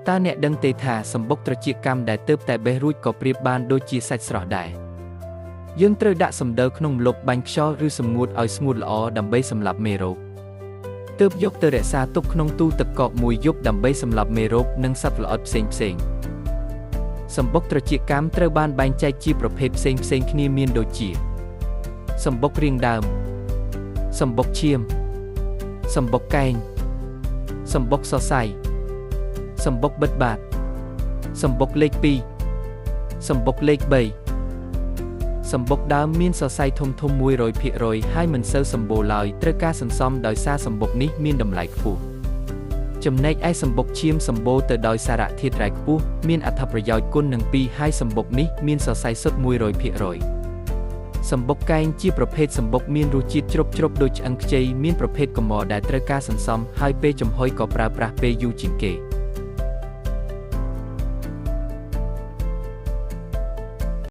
តាអ្នកដឹងទេថាសម្បុកត្រចៀកកម្មដែលទើបតែបេះរួចក៏ប្រៀបបានដូចជាសាច់ស្រស់ដែរយើងត្រូវដាក់សំដៅក្នុងម្លប់បាញ់ខ្យល់ឬសម្ងួតឲ្យស្ងួតល្អដើម្បីសម្លាប់មេរោគទើបយកទៅរក្សាទុកក្នុងទូទឹកកកមួយយប់ដើម្បីសម្លាប់មេរោគនិងសត្វល្អិតផ្សេងៗសម្បុកត្រចៀកកម្មត្រូវបានបែងចែកជាប្រភេទផ្សេងៗគ្នាមានដូចជាសម្បុករាងដើមសម្បុកឈាមសម្បុកកែងសម្បុកសរសៃសម្បុកបិទបាតសម្បុកលេខ2សម្បុកលេខ3សម្បុកដើមមានសរសៃធំ 100% ហើយមិនសូវសម្បូរឡើយត្រូវការសន្សំដោយសារសម្បុកនេះមានតម្លៃខ្ពស់ចំណែកឯសម្បុកឈាមសម្បូរទៅដោយសារធាតុរ៉ែខ្ពស់មានអត្ថប្រយោជន៍គុណនឹង2ហើយសម្បុកនេះមានសរសៃសុទ្ធ 100% សម្បុកកែងជាប្រភេទសម្បុកមានរសជាតិជ្រប់ដូចឆ្អឹងខ្ចីមានប្រភេទកម្រដែលត្រូវការសន្សំហើយពេលចំហុយក៏ប្រើប្រាស់ពេលយូរជាងគេ